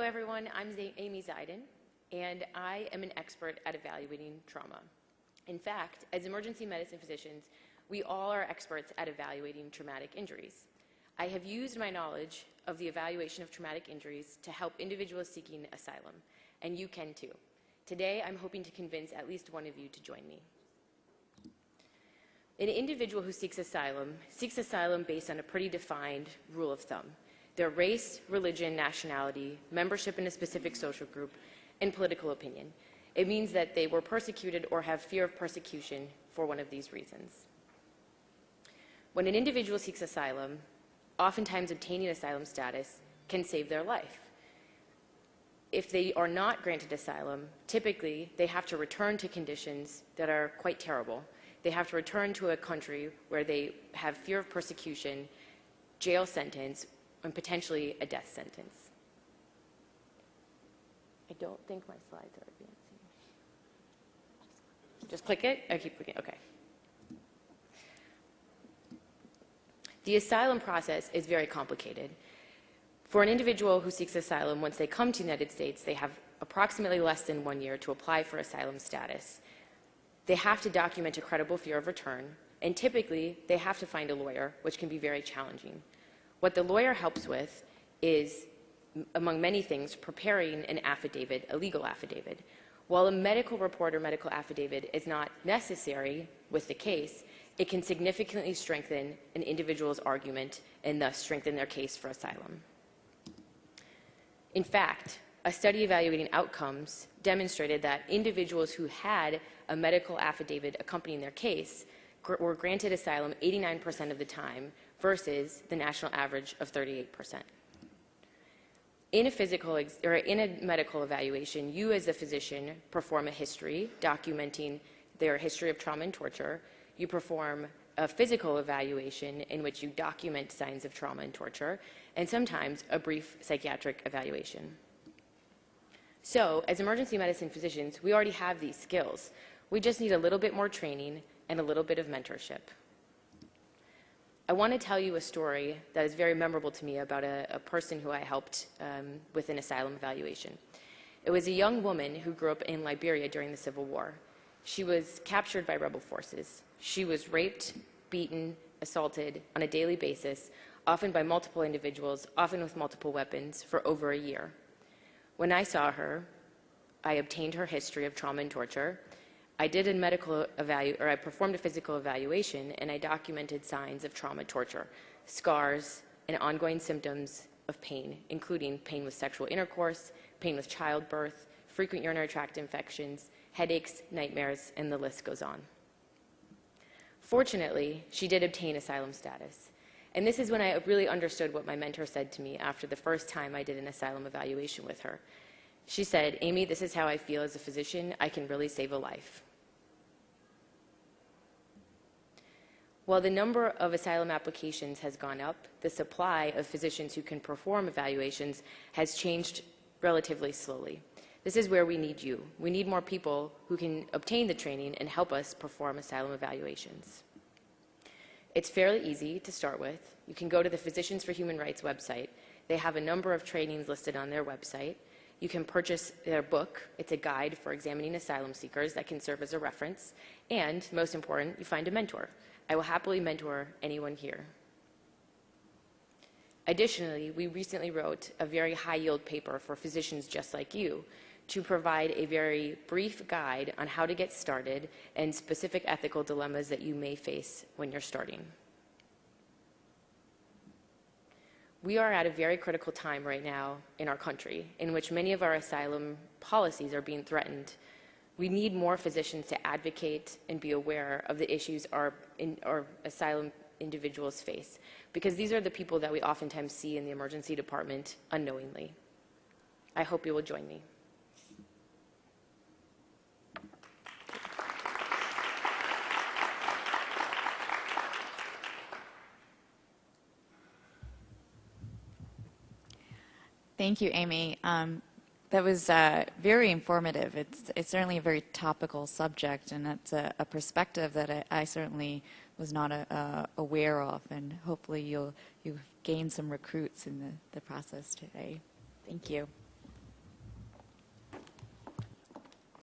everyone, I'm Amy Zeidan, and I am an expert at evaluating trauma. In fact, as emergency medicine physicians, we all are experts at evaluating traumatic injuries. I have used my knowledge of the evaluation of traumatic injuries to help individuals seeking asylum, and you can too. Today, I'm hoping to convince at least one of you to join me. An individual who seeks asylum based on a pretty defined rule of thumb: their race, religion, nationality, membership in a specific social group, and political opinion. It means that they were persecuted or have fear of persecution for one of these reasons. When an individual seeks asylum, oftentimes obtaining asylum status can save their life. If they are not granted asylum, typically they have to return to conditions that are quite terrible. They have to return to a country where they have fear of persecution, jail sentence, and potentially a death sentence. I don't think my slides are advancing. Just click it? I keep clicking, okay. The asylum process is very complicated. For an individual who seeks asylum, once they come to the United States, they have approximately less than 1 year to apply for asylum status. They have to document a credible fear of return, and typically they have to find a lawyer, which can be very challenging. What the lawyer helps with is, among many things, preparing an affidavit, a legal affidavit. While a medical report or medical affidavit is not necessary with the case, it can significantly strengthen an individual's argument and thus strengthen their case for asylum. In fact, a study evaluating outcomes demonstrated that individuals who had a medical affidavit accompanying their case were granted asylum 89% of the time versus the national average of 38%. In a medical evaluation, you as a physician perform a history documenting their history of trauma and torture. You perform a physical evaluation in which you document signs of trauma and torture, and sometimes a brief psychiatric evaluation. So, as emergency medicine physicians, we already have these skills. We just need a little bit more training and a little bit of mentorship. I want to tell you a story that is very memorable to me about a person who I helped with an asylum evaluation. It was a young woman who grew up in Liberia during the Civil War. She was captured by rebel forces. She was raped, beaten, assaulted on a daily basis, often by multiple individuals, often with multiple weapons, for over a year. When I saw her, I obtained her history of trauma and torture. I performed a physical evaluation, and I documented signs of trauma, torture, scars, and ongoing symptoms of pain, including pain with sexual intercourse, pain with childbirth, frequent urinary tract infections, headaches, nightmares, and the list goes on. Fortunately, she did obtain asylum status. And this is when I really understood what my mentor said to me after the first time I did an asylum evaluation with her. She said, "Amy, this is how I feel as a physician. I can really save a life." While the number of asylum applications has gone up, the supply of physicians who can perform evaluations has changed relatively slowly. This is where we need you. We need more people who can obtain the training and help us perform asylum evaluations. It's fairly easy to start with. You can go to the Physicians for Human Rights website. They have a number of trainings listed on their website. You can purchase their book. It's a guide for examining asylum seekers that can serve as a reference. And, most important, you find a mentor. I will happily mentor anyone here. Additionally, we recently wrote a very high-yield paper for physicians just like you to provide a very brief guide on how to get started and specific ethical dilemmas that you may face when you're starting. We are at a very critical time right now in our country in which many of our asylum policies are being threatened. We need more physicians to advocate and be aware of the issues our asylum individuals face, because these are the people that we oftentimes see in the emergency department unknowingly. I hope you will join me. Thank you, Amy. That was very informative. It's certainly a very topical subject, and that's a perspective that I certainly was not aware of, and hopefully you've gained some recruits in the process today. Thank you.